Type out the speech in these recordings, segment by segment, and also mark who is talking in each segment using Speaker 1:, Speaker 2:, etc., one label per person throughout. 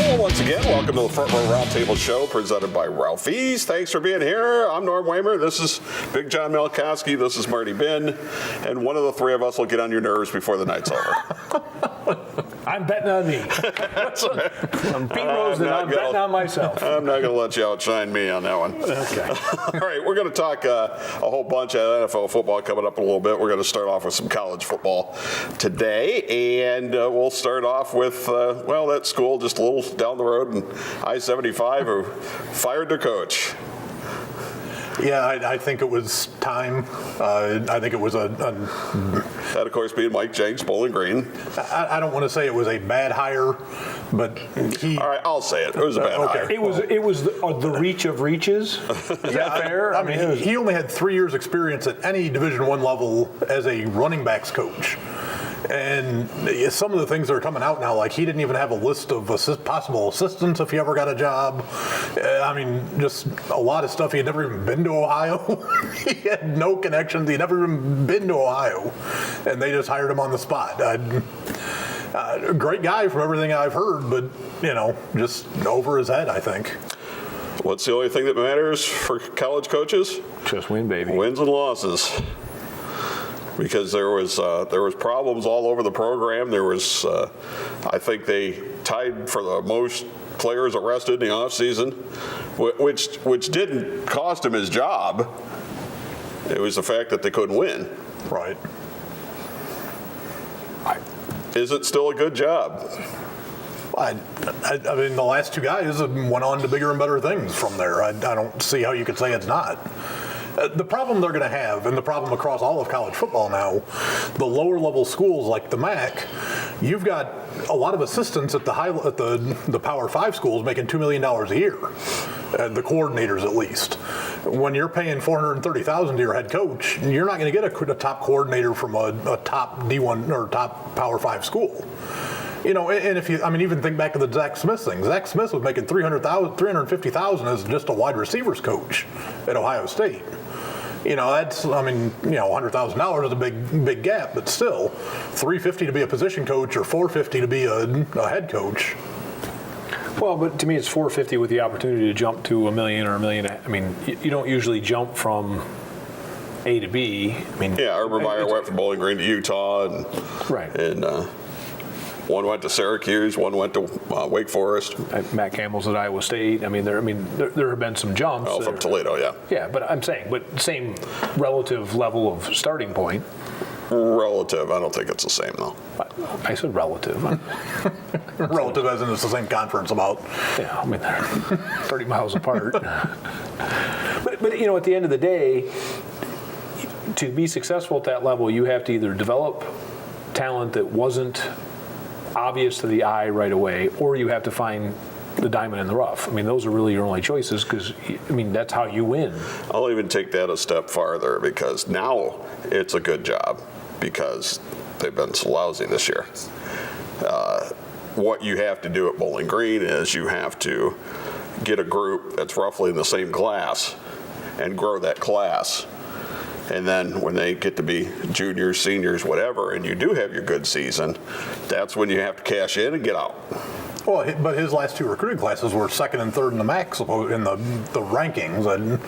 Speaker 1: Well, once again, welcome to the Front Row Roundtable Show presented by Ralphie's. Thanks for being here. I'm Norm Waymer. This is Big John Malkowski. This is Marty Bin. And one of the three of us will get on your nerves before the night's over.
Speaker 2: I'm betting on me. I'm Pete Rose, and I'm betting on myself.
Speaker 1: I'm not going to let you outshine me on that one.
Speaker 2: Okay.
Speaker 1: All right, we're going to talk a whole bunch of NFL football coming up in a little bit. We're going to start off with some college football today, and we'll start off with, that school just a little down the road in I-75 who fired their coach.
Speaker 3: Yeah, I think it was time. I think it was
Speaker 1: that, of course, being Mike Jenks, Bowling Green.
Speaker 3: I don't want to say it was a bad hire, but he.
Speaker 1: All right, I'll say it. It was a bad hire.
Speaker 2: It was the reach of reaches. Is that fair?
Speaker 3: I mean, he only had 3 years experience at any Division I level as a running backs coach. And some of the things that are coming out now, like he didn't even have a list of possible assistants if he ever got a job. I mean, just a lot of stuff. He had never even been to Ohio. He had no connections. He had never even been to Ohio. And they just hired him on the spot. Great guy from everything I've heard, but, just over his head, I think.
Speaker 1: What's the only thing that matters for college coaches?
Speaker 2: Just win, baby.
Speaker 1: Wins and losses. Because there was problems all over the program. There was, I think they tied for the most players arrested in the offseason, which didn't cost him his job. It was the fact that they couldn't win.
Speaker 3: Right.
Speaker 1: Is it still a good job?
Speaker 3: I mean, the last two guys went on to bigger and better things from there. I don't see how you could say it's not. The problem they're going to have, and the problem across all of college football now, the lower level schools like the MAC, you've got a lot of assistants at the Power 5 schools making $2 million a year, the coordinators at least. When you're paying $430,000 to your head coach, you're not going to get a top coordinator from a top D1 or top Power 5 school. And if you, even think back to the Zach Smith thing. Zach Smith was making $350,000 as just a wide receivers coach at Ohio State. That's, $100,000 is a big gap, but still, $350 to be a position coach or $450 to be a head coach.
Speaker 2: Well, but to me, it's $450 with the opportunity to jump to $1 million or $1 million. I mean, you don't usually jump from A to B.
Speaker 1: Urban Meyer went from Bowling Green to Utah, and
Speaker 2: right,
Speaker 1: and one went to Syracuse, one went to Wake Forest.
Speaker 2: Matt Campbell's at Iowa State. There have been some jumps.
Speaker 1: Oh, from Toledo, yeah.
Speaker 2: Yeah, but I'm saying, same relative level of starting point.
Speaker 1: Relative, I don't think it's the same though.
Speaker 2: I said relative.
Speaker 3: Relative as in it's the same conference about.
Speaker 2: Yeah, they're 30 miles apart. But at the end of the day, to be successful at that level, you have to either develop talent that wasn't obvious to the eye right away, or you have to find the diamond in the rough. Those are really your only choices because, that's how you win.
Speaker 1: I'll even take that a step farther because now it's a good job because they've been so lousy this year. What you have to do at Bowling Green is you have to get a group that's roughly in the same class and grow that class. And then when they get to be juniors, seniors, whatever, and you do have your good season, that's when you have to cash in and get out.
Speaker 3: Well, but his last two recruiting classes were second and third in the MAC in the rankings, and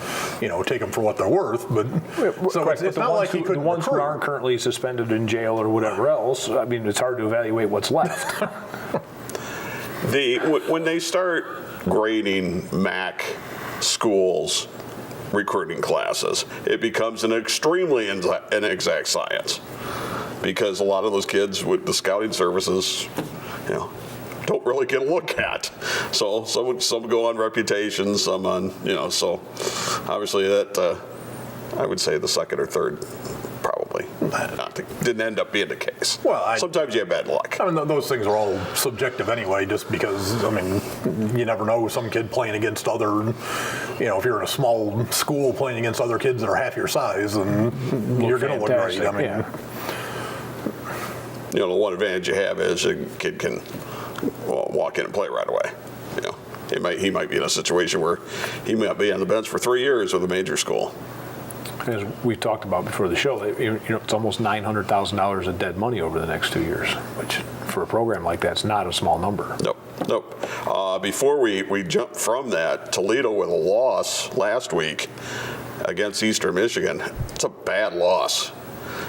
Speaker 3: take them for what they're worth. But so it's not like he couldn't.
Speaker 2: The ones who aren't currently suspended in jail or whatever else. It's hard to evaluate what's left.
Speaker 1: When they start grading MAC schools recruiting classes, it becomes an extremely inexact science because a lot of those kids with the scouting services, don't really get a look at. So some go on reputation, some on, so obviously that I would say the second or third probably didn't end up being the case.
Speaker 3: Well,
Speaker 1: sometimes you have bad luck.
Speaker 3: Those things are all subjective anyway, just because, you never know some kid playing against other, if you're in a small school playing against other kids that are half your size, then you're going to look great.
Speaker 1: The one advantage you have is a kid can walk in and play right away. He might be in a situation where he might be on the bench for 3 years with a major school.
Speaker 2: As we talked about before the show, it's almost $900,000 of dead money over the next 2 years, which for a program like that's not a small number.
Speaker 1: Nope. Nope. Before we jump from that, Toledo with a loss last week against Eastern Michigan. It's a bad loss.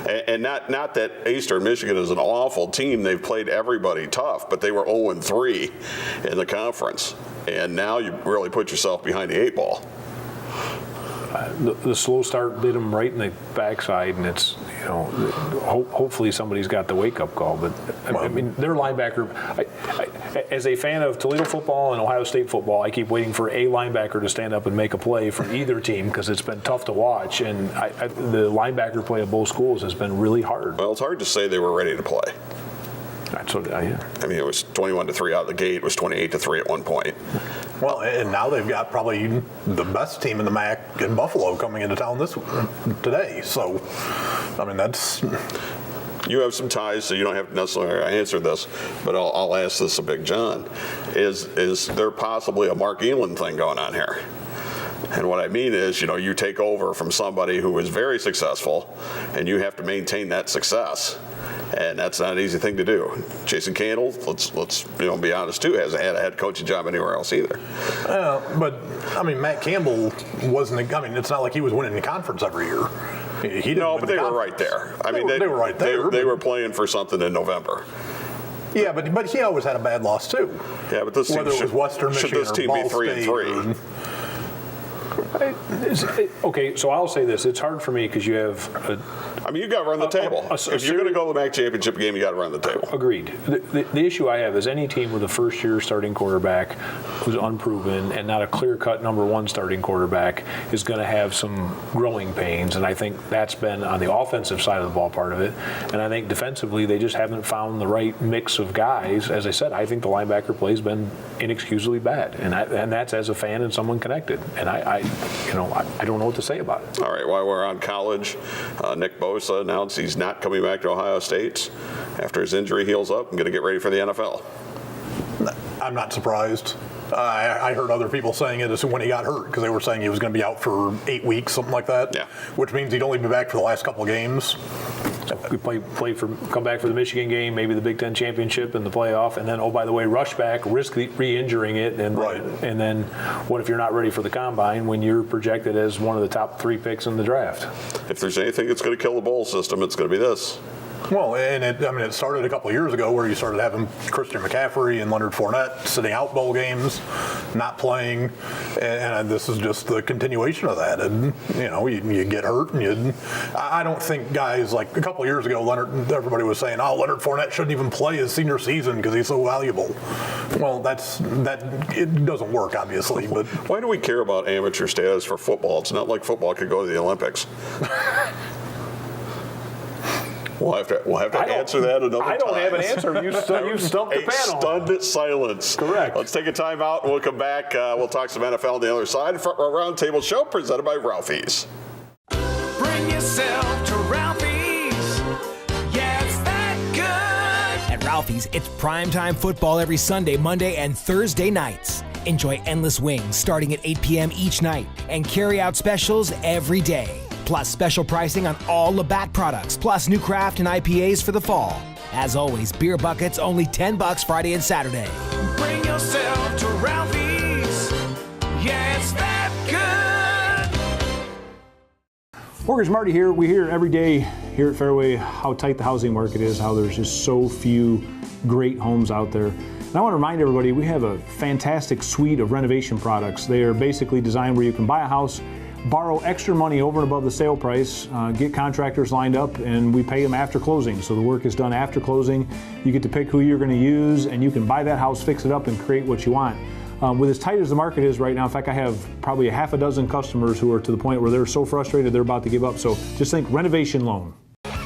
Speaker 1: And not that Eastern Michigan is an awful team. They've played everybody tough, but they were 0-3 in the conference. And now you really put yourself behind the 8 ball.
Speaker 2: The slow start bit them right in the backside, and it's, hopefully somebody's got the wake-up call. But, I mean, their linebacker, as a fan of Toledo football and Ohio State football, I keep waiting for a linebacker to stand up and make a play from either team because it's been tough to watch. And the linebacker play of both schools has been really hard.
Speaker 1: Well, it's hard to say they were ready to play.
Speaker 2: That's what I hear.
Speaker 1: I mean, it was 21-3 out of the gate. It was 28-3 at one point.
Speaker 3: Well, and now they've got probably the best team in the MAC in Buffalo coming into town today. So, I mean, that's...
Speaker 1: You have some ties, so you don't have to necessarily answer this, but I'll ask this of Big John. Is there possibly a Mark Elam thing going on here? And what I mean is, you take over from somebody who was very successful, and you have to maintain that success. And that's not an easy thing to do. Jason Candle, let's be honest too, hasn't had a head coaching job anywhere else either.
Speaker 3: But I mean, Matt Campbell wasn't. I mean, it's not like he was winning the conference every year.
Speaker 1: But they were right there. I mean, they were right there. They were playing for something in November.
Speaker 3: Yeah, but he always had a bad loss too.
Speaker 1: Yeah, but this
Speaker 3: whether
Speaker 1: team
Speaker 3: it was Western Michigan
Speaker 1: should this team
Speaker 3: or
Speaker 1: be
Speaker 3: Ball
Speaker 1: 3-3?
Speaker 2: Okay, so I'll say this. It's hard for me because you have
Speaker 1: you've got to run the table. If you're going to go to the MAC championship game, you got to run the table.
Speaker 2: Agreed. The issue I have is any team with a first-year starting quarterback who's unproven and not a clear-cut number one starting quarterback is going to have some growing pains, and I think that's been on the offensive side of the ball part of it. And I think defensively they just haven't found the right mix of guys. As I said, I think the linebacker play has been inexcusably bad, and that's as a fan and someone connected. And I don't know what to say about it.
Speaker 1: All right, while we're on college, Nick Bosa announced he's not coming back to Ohio State after his injury heals up and going to get ready for the NFL.
Speaker 3: I'm not surprised. I heard other people saying it as when he got hurt because they were saying he was going to be out for 8 weeks, something like that.
Speaker 1: Yeah.
Speaker 3: Which means he'd only be back for the last couple of games.
Speaker 2: So we come back for the Michigan game, maybe the Big Ten championship and the playoff, and then, oh, by the way, rush back, risk re-injuring it, and
Speaker 3: right.
Speaker 2: And then what if you're not ready for the combine when you're projected as one of the top 3 picks in the draft?
Speaker 1: If there's anything that's going to kill the bowl system, it's going to be this.
Speaker 3: Well, and it started a couple of years ago where you started having Christian McCaffrey and Leonard Fournette sitting out bowl games, not playing, and this is just the continuation of that. And you get hurt, and I don't think guys like a couple of years ago, everybody was saying, Leonard Fournette shouldn't even play his senior season because he's so valuable. Well, it doesn't work, obviously. But
Speaker 1: why do we care about amateur status for football? It's not like football could go to the Olympics. We'll have to answer that another time.
Speaker 2: I don't have an answer. You stumped the panel.
Speaker 1: Stunned silence.
Speaker 2: Correct.
Speaker 1: Let's take a time out and we'll come back. We'll talk some NFL on the other side for our Roundtable show presented by Ralphie's.
Speaker 4: Bring yourself to Ralphie's. Yeah, it's that good.
Speaker 5: At Ralphie's, it's primetime football every Sunday, Monday, and Thursday nights. Enjoy endless wings starting at 8 p.m. each night and carry-out specials every day. Plus special pricing on all Labatt products, plus new craft and IPAs for the fall. As always, beer buckets only $10 Friday and Saturday.
Speaker 4: Bring yourself to Ralphie's. Yeah, it's that good.
Speaker 6: Mortgage Marty here. We hear every day here at Fairway how tight the housing market is, how there's just so few great homes out there. And I want to remind everybody we have a fantastic suite of renovation products. They are basically designed where you can buy a house, borrow extra money over and above the sale price, get contractors lined up, and we pay them after closing. So the work is done after closing. You get to pick who you're going to use, and you can buy that house, fix it up, and create what you want. With as tight as the market is right now, in fact, I have probably a half a dozen customers who are to the point where they're so frustrated they're about to give up. So just think renovation loan.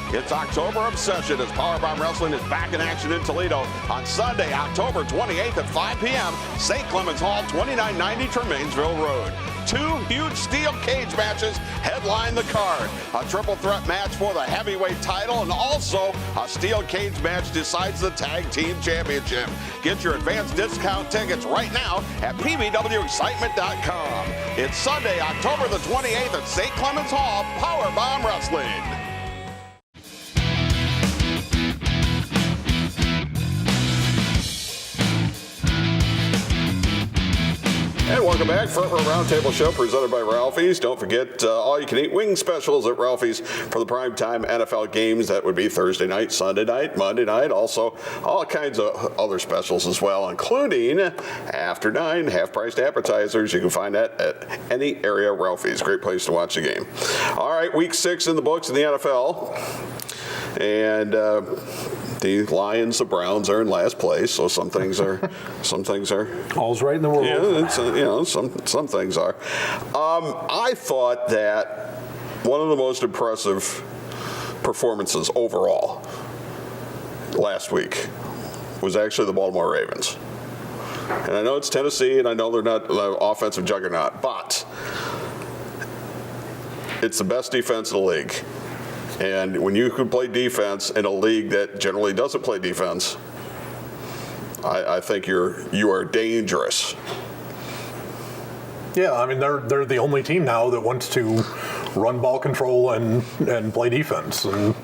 Speaker 1: It's October Obsession as Powerbomb Wrestling is back in action in Toledo on Sunday, October 28th at 5 p.m. St. Clements Hall, 2990 Tremainsville Road. 2 huge steel cage matches headline the card. A triple threat match for the heavyweight title, and also a steel cage match decides the tag team championship. Get your advanced discount tickets right now at pbwexcitement.com. It's Sunday, October the 28th at St. Clements Hall, Powerbomb Wrestling. And welcome back. Front Row Roundtable Show presented by Ralphie's. Don't forget all you can eat wing specials at Ralphie's for the primetime NFL games. That would be Thursday night, Sunday night, Monday night. Also, all kinds of other specials as well, including after 9 half-priced appetizers. You can find that at any area Ralphie's. Great place to watch the game. All right, week 6 in the books in the NFL. And the Lions, the Browns are in last place, so some things are.
Speaker 2: All's right in the world.
Speaker 1: Yeah, it's, some things are. I thought that one of the most impressive performances overall last week was actually the Baltimore Ravens. And I know it's Tennessee, and I know they're not the offensive juggernaut, but it's the best defense in the league. And when you can play defense in a league that generally doesn't play defense, I think you are dangerous.
Speaker 3: Yeah, I mean they're the only team now that wants to run ball control and play defense. And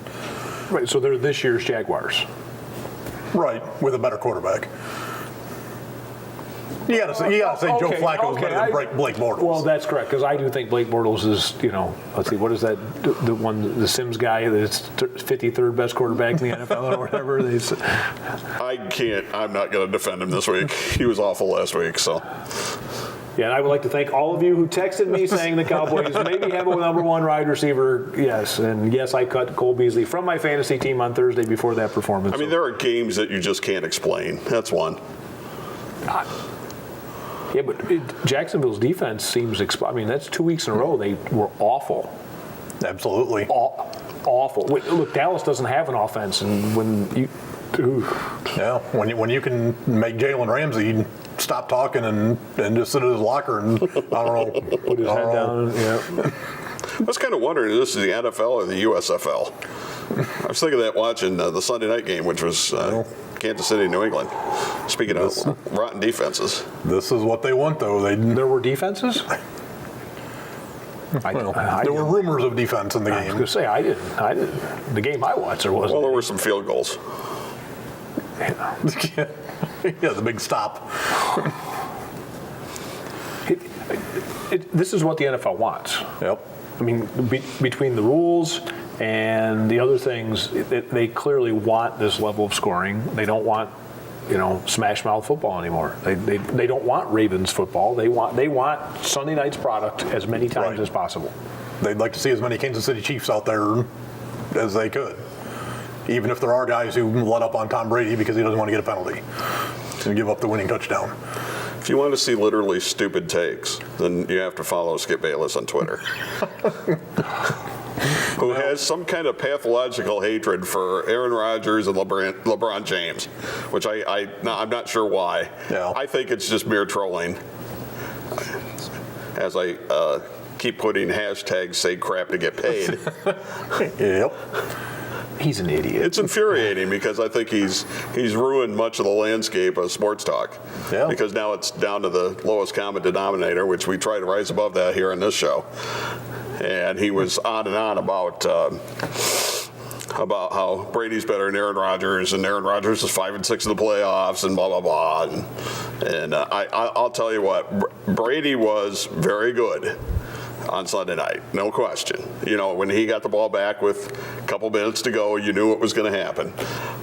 Speaker 2: Right, so they're this year's Jaguars.
Speaker 3: right, with a better quarterback. You gotta say Joe Flacco is better than Blake Bortles.
Speaker 2: Well, that's correct, because I do think Blake Bortles is, let's see, what is that, the Sims guy that's 53rd best quarterback in the NFL or whatever.
Speaker 1: I'm not going to defend him this week. He was awful last week, so.
Speaker 2: Yeah, and I would like to thank all of you who texted me saying the Cowboys maybe have a number 1 wide receiver. Yes, and yes, I cut Cole Beasley from my fantasy team on Thursday before that performance.
Speaker 1: I mean, there are games that you just can't explain. That's one.
Speaker 2: Yeah, but Jacksonville's defense seems. That's 2 weeks in a row they were awful.
Speaker 3: Absolutely.
Speaker 2: Awful. Look, Dallas doesn't have an offense, and when you.
Speaker 3: Yeah, when you can make Jalen Ramsey stop talking and just sit in his locker and I don't know,
Speaker 2: put his head down. Yeah.
Speaker 1: I was kind of wondering if this is the NFL or the USFL. I was thinking of that watching the Sunday night game, which was Kansas City, New England. Speaking of rotten defenses.
Speaker 3: This is what they want, though.
Speaker 2: There were defenses?
Speaker 3: There were rumors of defense in the game.
Speaker 2: I was going to say, I didn't. The game I watched, there wasn't.
Speaker 1: Well, there were some field goals.
Speaker 3: Yeah, the big stop.
Speaker 2: This is what the NFL wants.
Speaker 3: Yep.
Speaker 2: I mean, between the rules and the other things, they clearly want this level of scoring. They don't want, smash mouth football anymore. They don't want Ravens football. They want Sunday night's product as many times as possible.
Speaker 3: They'd like to see as many Kansas City Chiefs out there as they could, even if there are guys who let up on Tom Brady because he doesn't want to get a penalty and give up the winning touchdown.
Speaker 1: If you want to see literally stupid takes, then you have to follow Skip Bayless on Twitter. Who has some kind of pathological hatred for Aaron Rodgers and LeBron James, which I'm not sure why.
Speaker 3: Yeah.
Speaker 1: I think it's just mere trolling. As I keep putting hashtags say crap to get paid.
Speaker 3: Yep.
Speaker 2: He's an idiot.
Speaker 1: It's infuriating because I think he's ruined much of the landscape of sports talk.
Speaker 3: Yeah.
Speaker 1: Because now it's down to the lowest common denominator, which we try to rise above that here in this show. And he was on and on about how Brady's better than Aaron Rodgers, and Aaron Rodgers is 5-6 in the playoffs, and blah blah blah. And I'll tell you what, Brady was very good on Sunday night, no question. When he got the ball back with a couple minutes to go, you knew what was going to happen.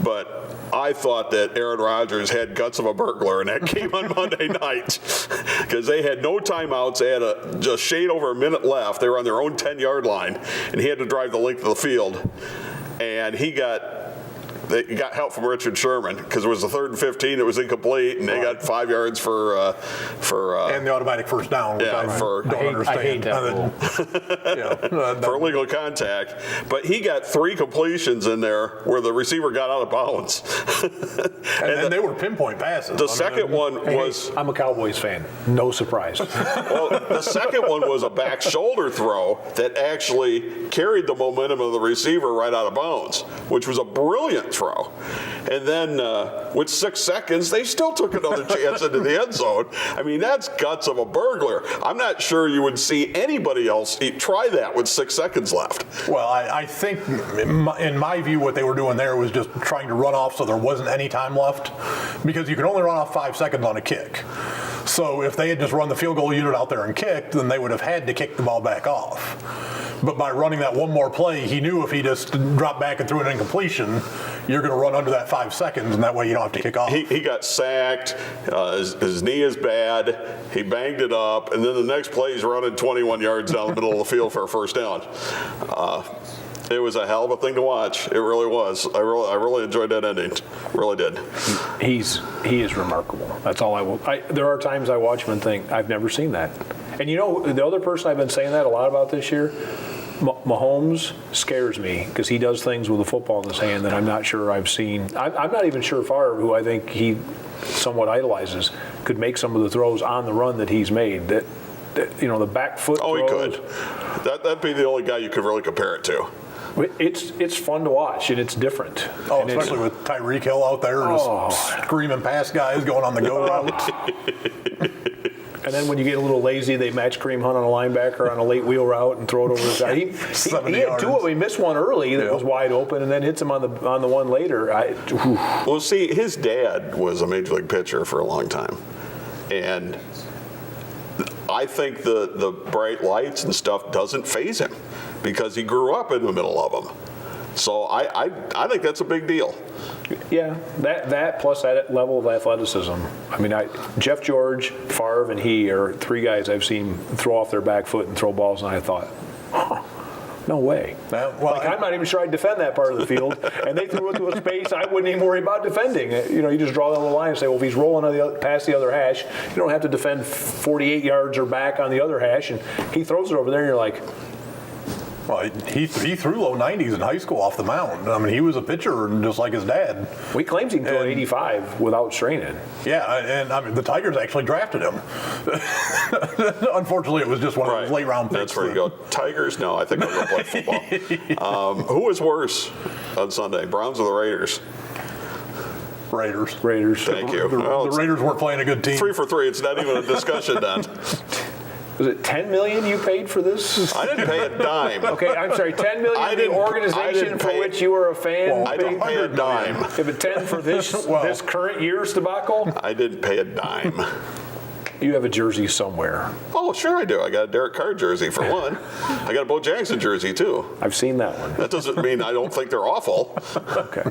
Speaker 1: But I thought that Aaron Rodgers had guts of a burglar in that game on Monday night because they had no timeouts. They had just shade over a minute left. They were on their own 10-yard line, and he had to drive the length of the field. And he got help from Richard Sherman because it was a 3rd and 15 that was incomplete, and they got 5 yards for
Speaker 3: and the automatic first down. Which I don't understand.
Speaker 2: I hate that rule.
Speaker 1: For illegal contact. But he got 3 completions in there where the receiver got out of bounds.
Speaker 3: and then they were pinpoint passes.
Speaker 1: The second one was...
Speaker 2: I'm a Cowboys fan. No surprise.
Speaker 1: Well, the second one was a back shoulder throw that actually carried the momentum of the receiver right out of bounds, which was a brilliant throw. And then with 6 seconds, they still took another chance into the end zone. I mean, that's guts of a burglar. I'm not sure you would see anybody else try that with 6 seconds left.
Speaker 3: Well, I think, in my view, what they were doing there was just trying to run off so there wasn't any time left, because you can only run off 5 seconds on a kick. So if they had just run the field goal unit out there and kicked, then they would have had to kick the ball back off. But by running that one more play, he knew if he just dropped back and threw an incompletion, you're going to run under that 5 seconds, and that way you don't have to kick off.
Speaker 1: He got sacked. His knee is bad. He banged it up, and then the next play he's running 21 yards down the middle of the field for a first down. It was a hell of a thing to watch. It really was. I really enjoyed that ending. Really did.
Speaker 2: He is remarkable. That's all I will. There are times I watch him and think, I've never seen that. And you know, the other person I've been saying that a lot about this year, Mahomes scares me because he does things with a football in his hand that I'm not sure I've seen. I'm not even sure Favre, who I think he somewhat idolizes, could make some of the throws on the run that he's made. That you know, the back foot throws.
Speaker 1: He could. That'd be the only guy you could really compare it to.
Speaker 2: It's fun to watch, and it's different.
Speaker 3: Oh,
Speaker 2: and
Speaker 3: especially with Tyreek Hill out there just screaming past guys going on the go route.
Speaker 2: And then when you get a little lazy, they match Kareem Hunt on a linebacker on a late wheel route and throw it over the side. He had two of them. He missed one early that was wide open, and then hits him on the one later.
Speaker 1: Well, see, his dad was a major league pitcher for a long time, and I think the bright lights and stuff doesn't faze him because he grew up in the middle of them. So I think that's a big deal.
Speaker 2: Yeah, that plus that level of athleticism. I mean, Jeff George, Favre, and he are three guys I've seen throw off their back foot and throw balls, and I thought, no way. I'm not even sure I'd defend that part of the field, and they threw it to a space I wouldn't even worry about defending. You know, you just draw the little line and say, well, if he's rolling past the other hash, you don't have to defend 48 yards or back on the other hash, and he throws it over there, and you're like,
Speaker 3: well, he threw low 90s in high school off the mound. I mean, he was a pitcher just like his dad.
Speaker 2: We claims he can throw 85 without straining.
Speaker 3: Yeah, and I mean, the Tigers actually drafted him. Unfortunately, it was just one of those late round picks.
Speaker 1: That's where you go. Tigers? No, I think I'll go play football. Who was worse on Sunday, Browns or the Raiders?
Speaker 3: Raiders.
Speaker 1: Thank you.
Speaker 3: The Raiders weren't playing a good team.
Speaker 1: 3 for 3. It's not even a discussion then.
Speaker 2: Was it $10 million you paid for this?
Speaker 1: I didn't pay a dime.
Speaker 2: Okay, I'm sorry, $10 million the organization for which you were a fan.
Speaker 1: Well, I didn't pay a dime.
Speaker 2: If it's 10 for this this current year's debacle?
Speaker 1: I didn't pay a dime.
Speaker 2: You have a jersey somewhere.
Speaker 1: Oh, sure I do. I got a Derek Carr jersey for one. I got a Bo Jackson jersey too.
Speaker 2: I've seen that one.
Speaker 1: That doesn't mean I don't think they're awful.
Speaker 2: Okay.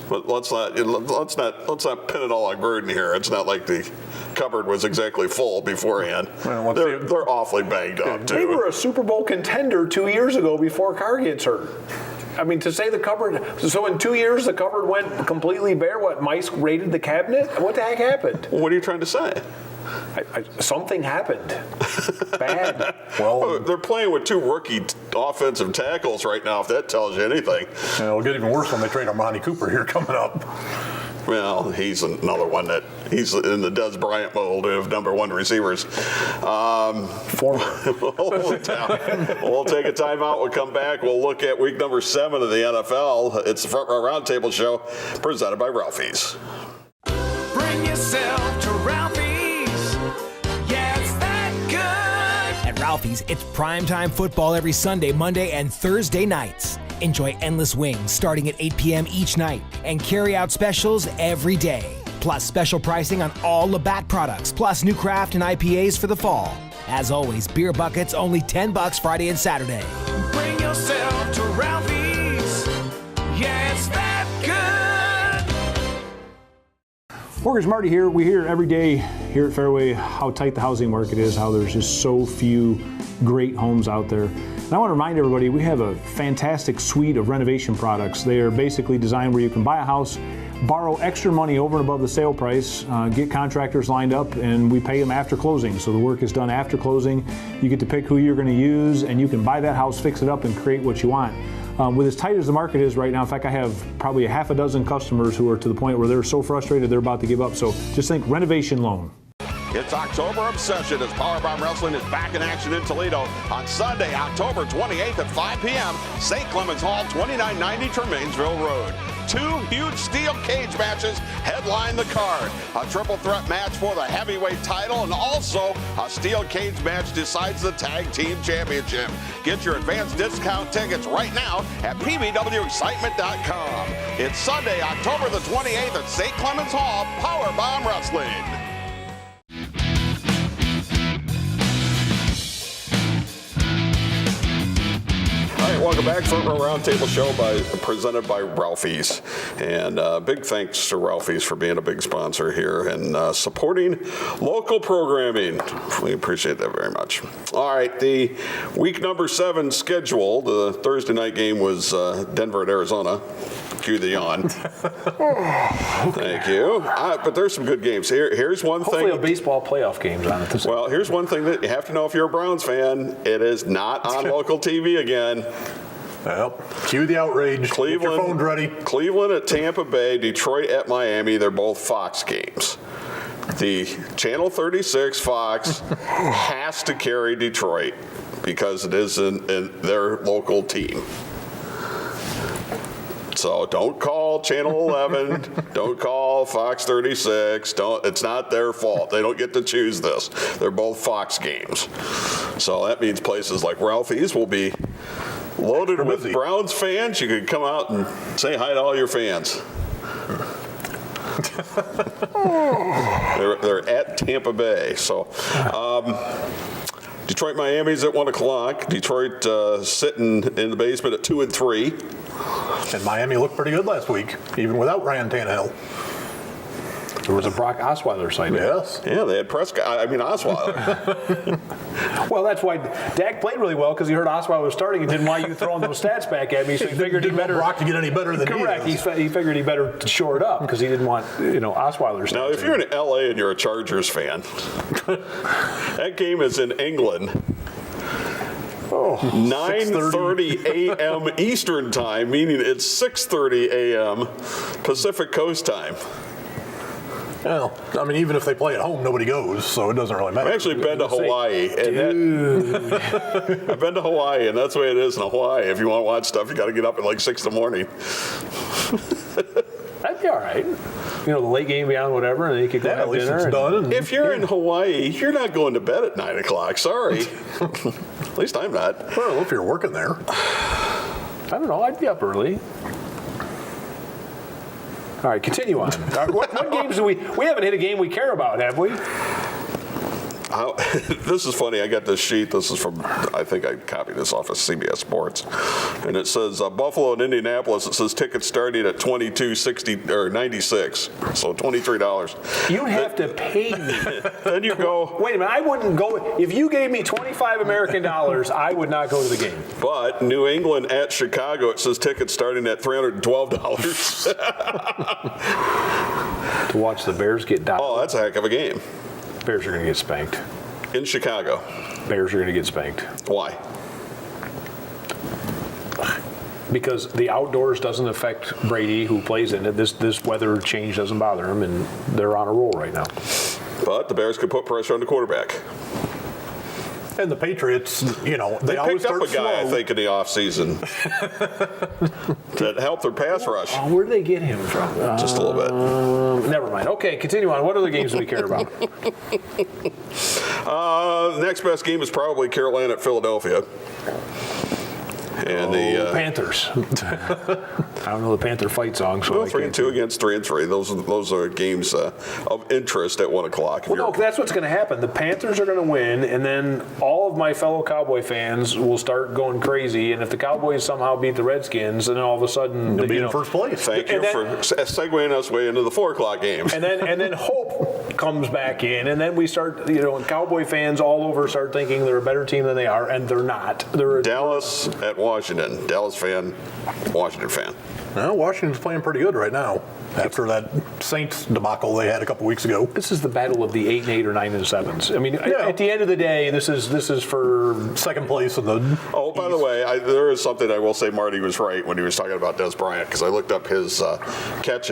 Speaker 1: But let's not pin it all on Gruden here. It's not like the cupboard was exactly full beforehand. Well, they're awfully banged up too.
Speaker 2: They were a Super Bowl contender 2 years ago before Carr gets hurt. I mean, to say the cupboard. So in 2 years the cupboard went completely bare. What, mice raided the cabinet? What the heck happened?
Speaker 1: What are you trying to say?
Speaker 2: Something happened. Bad.
Speaker 1: Well, they're playing with two rookie offensive tackles right now, if that tells you anything.
Speaker 3: It'll get even worse when they trade Amani Cooper here coming up.
Speaker 1: Well, he's another one that he's in the Des Bryant mold of number one receivers.
Speaker 2: Former.
Speaker 1: We'll take a timeout. We'll come back. We'll look at week number 7 of the NFL. It's the Front Row Roundtable show presented by Ralphie's.
Speaker 4: Bring yourself to Ralphie's. Yeah, it's that good.
Speaker 5: At Ralphie's, it's primetime football every Sunday, Monday, and Thursday nights. Enjoy endless wings starting at 8 p.m. each night and carry-out specials every day. Plus special pricing on all Labatt products, plus new craft and IPAs for the fall. As always, beer buckets only $10 Friday and Saturday.
Speaker 4: Bring yourself to Ralphie's. Yeah, it's that good.
Speaker 6: Mortgage Marty here. We hear every day here at Fairway how tight the housing market is, how there's just so few great homes out there. And I want to remind everybody, we have a fantastic suite of renovation products. They are basically designed where you can buy a house, borrow extra money over and above the sale price, get contractors lined up, and we pay them after closing. So the work is done after closing. You get to pick who you're going to use, and you can buy that house, fix it up, and create what you want. With as tight as the market is right now, in fact, I have probably a half a dozen customers who are to the point where they're so frustrated they're about to give up. So just think renovation loan.
Speaker 1: It's October Obsession as Powerbomb Wrestling is back in action in Toledo on Sunday, October 28th at 5 p.m. St. Clements Hall, 2990 Tremainsville Road. 2 huge steel cage matches headline the card. A triple threat match for the heavyweight title and also a steel cage match decides the tag team championship. Get your advanced discount tickets right now at pbwexcitement.com. It's Sunday, October the 28th at St. Clements Hall, Powerbomb Wrestling. welcome back for our Roundtable show presented by Ralphie's. And big thanks to Ralphie's for being a big sponsor here and supporting local programming. We appreciate that very much. All right, the week number 7 schedule, the Thursday night game was Denver at Arizona. Cue the yawn. Thank you. But there's some good games. Here's one thing.
Speaker 2: Hopefully a baseball playoff game's on it.
Speaker 1: Well, here's one thing that you have to know if you're a Browns fan. It is not on local TV again.
Speaker 3: Well, cue the outrage.
Speaker 1: Cleveland,
Speaker 3: Get your phones ready.
Speaker 1: Cleveland at Tampa Bay, Detroit at Miami. They're both Fox games. The Channel 36 Fox has to carry Detroit because it is in their local team. So don't call Channel 11, don't call Fox 36, it's not their fault. They don't get to choose this. They're both Fox games. So that means places like Ralphie's will be loaded with Browns fans. You can come out and say hi to all your fans. They're at Tampa Bay. So Detroit, Miami's at 1 o'clock. Detroit sitting in the basement at 2-3.
Speaker 3: And Miami looked pretty good last week, even without Ryan Tannehill.
Speaker 2: There was a Brock Osweiler sighting.
Speaker 3: Yes.
Speaker 1: Yeah, they had Osweiler.
Speaker 2: Well, that's why Dak played really well, because he heard Osweiler was starting and didn't want you throwing those stats back at me, so he figured he better.
Speaker 3: Brock to get any better than
Speaker 2: correct.
Speaker 3: he is.
Speaker 2: He figured he better shore it up because he didn't want Osweiler stats.
Speaker 1: Now, if you're in LA and you're a Chargers fan, that game is in England. 9:30 a.m. Eastern time, meaning it's 6:30 a.m. Pacific Coast time.
Speaker 3: Well, I mean, even if they play at home, nobody goes, so it doesn't really matter.
Speaker 1: I've actually been to Hawaii. I've been to Hawaii, and that's the way it is in Hawaii. If you want to watch stuff, you got to get up at like 6 in the morning.
Speaker 2: That'd be all right. The late game beyond whatever, and then you could go have
Speaker 3: At least
Speaker 2: dinner.
Speaker 3: it's done.
Speaker 1: If you're in Hawaii, you're not going to bed at 9 o'clock. Sorry. At least I'm not.
Speaker 3: Well, if you're working there.
Speaker 2: I don't know. I'd be up early. All right, continue on. What games do we haven't hit a game we care about, have we?
Speaker 1: This is funny. I got this sheet. This is from, I think I copied this off of CBS Sports, and it says Buffalo and Indianapolis. It says tickets starting at $22.60 or $96, so $23.
Speaker 2: You'd have to pay me.
Speaker 1: Then you go.
Speaker 2: Wait a minute. I wouldn't go if you gave me $25 American dollars. I would not go to the game.
Speaker 1: But New England at Chicago. It says tickets starting at $312.
Speaker 2: To watch the Bears get down.
Speaker 1: Oh, that's a heck of a game.
Speaker 2: Bears are going to get spanked.
Speaker 1: In Chicago.
Speaker 2: Bears are going to get spanked.
Speaker 1: Why?
Speaker 2: Because the outdoors doesn't affect Brady, who plays in it. This weather change doesn't bother him, and they're on a roll right now.
Speaker 1: But the Bears could put pressure on the quarterback.
Speaker 3: And the Patriots, they always
Speaker 1: picked up
Speaker 3: start
Speaker 1: a guy,
Speaker 3: slow.
Speaker 1: I think, in the offseason that helped their pass rush.
Speaker 2: Oh, where did they get him from?
Speaker 1: Just a little bit.
Speaker 2: Never mind. Okay, continue on. What other games do we care about?
Speaker 1: The next best game is probably Carolina at Philadelphia. And the
Speaker 2: Panthers. I don't know the Panther fight song. So
Speaker 1: 3-2 against 3-3. Those are games of interest at 1 o'clock.
Speaker 2: Well, no, that's what's going to happen. The Panthers are going to win, and then all of my fellow Cowboy fans will start going crazy. And if the Cowboys somehow beat the Redskins, then all of a sudden
Speaker 3: They'll be in first place.
Speaker 1: Thank you for segueing us way into the 4 o'clock games.
Speaker 2: And then hope comes back in, and then we start. Cowboy fans all over start thinking they're a better team than they are, and they're not. They're
Speaker 1: Dallas at Washington. Dallas fan, Washington fan.
Speaker 3: Well, Washington's playing pretty good right now after that Saints debacle they had a couple weeks ago.
Speaker 2: This is the battle of the 8-8 or 9-7s. I mean, at the end of the day, this is for
Speaker 3: second place in the.
Speaker 1: Oh, by the way, there is something I will say. Marty was right when he was talking about Des Bryant, because I looked up his catch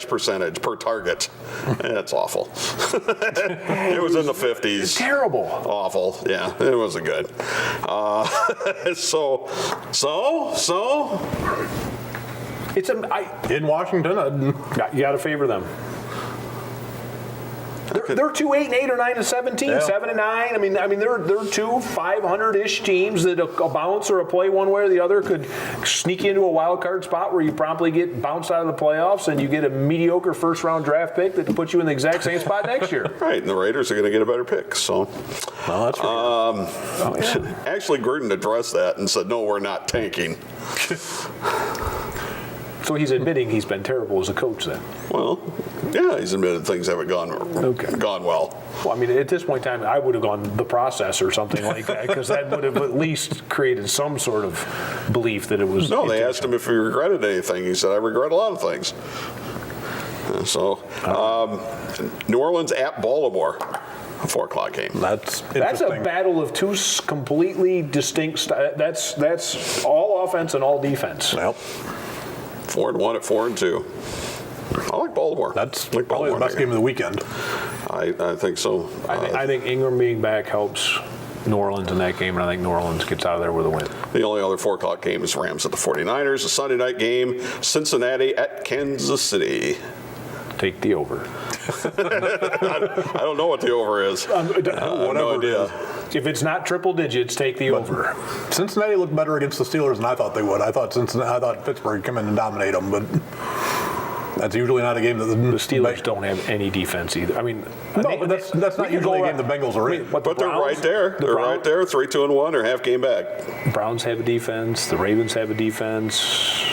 Speaker 1: percentage per target. That's awful. It was in the 50s.
Speaker 2: It's terrible.
Speaker 1: Awful. Yeah, it wasn't good. So.
Speaker 2: It's
Speaker 3: in Washington.
Speaker 2: You got to favor them. They're 2-8-8 or 9-17,
Speaker 3: Yeah.
Speaker 2: 7-9. I mean, they're two 500-ish teams that a bounce or a play one way or the other could sneak you into a wild card spot where you promptly get bounced out of the playoffs and you get a mediocre first round draft pick that can put you in the exact same spot next year.
Speaker 1: Right, and the Raiders are going to get a better pick. So,
Speaker 3: Well, that's for sure.
Speaker 1: actually, Gruden addressed that and said, "No, we're not tanking."
Speaker 2: So he's admitting he's been terrible as a coach then.
Speaker 1: Well, yeah, he's admitted things haven't gone well.
Speaker 2: Well, I mean, at this point in time, I would have gone the process or something like that because that would have at least created some sort of belief that it was.
Speaker 1: No, they asked him if he regretted anything. He said, "I regret a lot of things." New Orleans at Baltimore, a 4:00 game.
Speaker 3: That's
Speaker 2: That's a
Speaker 3: interesting.
Speaker 2: battle of two completely distinct. That's all offense and all defense.
Speaker 3: Well,
Speaker 1: 4-1 at 4-2. I like Baltimore.
Speaker 3: that's
Speaker 1: I like
Speaker 3: probably the
Speaker 1: Baltimore
Speaker 3: best
Speaker 1: here.
Speaker 3: game of the weekend.
Speaker 1: I think so.
Speaker 2: I think Ingram being back helps New Orleans in that game, and I think New Orleans gets out of there with a win.
Speaker 1: The only other 4:00 game is Rams at the 49ers. A Sunday night game, Cincinnati at Kansas City.
Speaker 2: Take the over.
Speaker 1: I don't know what the over is. I have no
Speaker 3: Whatever it
Speaker 1: idea.
Speaker 2: If it's not triple digits, take the over.
Speaker 3: Cincinnati looked better against the Steelers than I thought they would. I thought Pittsburgh would come in and dominate them, but that's usually not a game that
Speaker 2: The Steelers don't have any defense either. I mean,
Speaker 3: No, but that's not usually a game the Bengals are in.
Speaker 2: But
Speaker 1: But they're right there. They're right there. 3-2-1. They're half game back.
Speaker 2: Browns have a defense. The Ravens have a defense.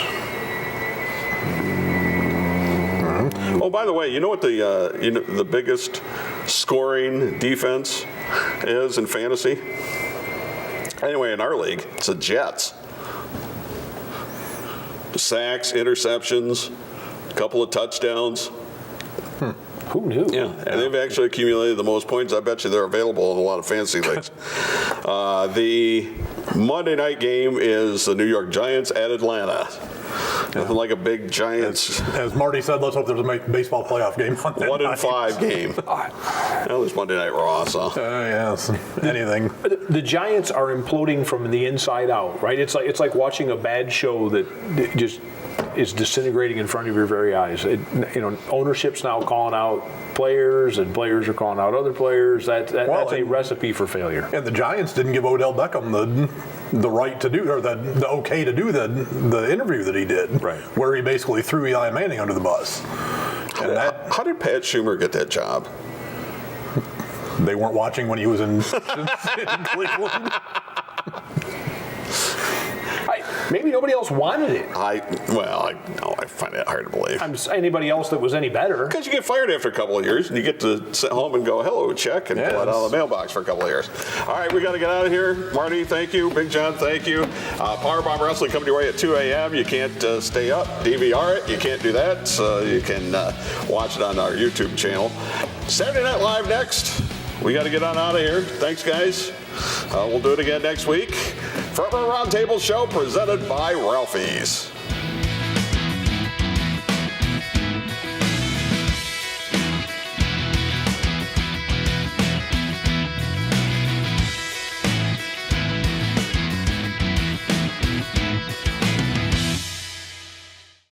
Speaker 1: Oh, by the way, you know what the biggest scoring defense is in fantasy? Anyway, in our league, it's the Jets. Sacks, interceptions, a couple of touchdowns.
Speaker 2: Who knew?
Speaker 1: Yeah, and they've actually accumulated the most points. I bet you they're available in a lot of fantasy leagues. The Monday night game is the New York Giants at Atlanta. Nothing like a big Giants
Speaker 3: As Marty said, let's hope there's a baseball playoff game on that
Speaker 1: 1-5 game. Well, there's Monday Night Raw, so.
Speaker 3: Yes, anything.
Speaker 2: The Giants are imploding from the inside out, right? It's like watching a bad show that just is disintegrating in front of your very eyes. Ownership's now calling out players, and players are calling out other players. That's a recipe for failure.
Speaker 3: And the Giants didn't give Odell Beckham the right to do, or the okay to do the interview that he did,
Speaker 2: right?
Speaker 3: Where he basically threw Eli Manning under the bus. And
Speaker 1: How did Pat Schumer get that job?
Speaker 3: they weren't watching when he was in Cleveland.
Speaker 2: Maybe nobody else wanted it.
Speaker 1: I find it hard to believe.
Speaker 2: Anybody else that was any better.
Speaker 1: Because you get fired after a couple of years, and you get to sit home and go, hello, check, and pull it out of the mailbox for a couple of years. All right, we got to get out of here. Marty, thank you. Big John, thank you. Powerbomb Wrestling coming your way at 2 a.m. You can't stay up, DVR it. You can't do that. So you can watch it on our YouTube channel. Saturday Night Live next. We got to get on out of here. Thanks, guys. We'll do it again next week. From our Roundtable show presented by Ralphie's.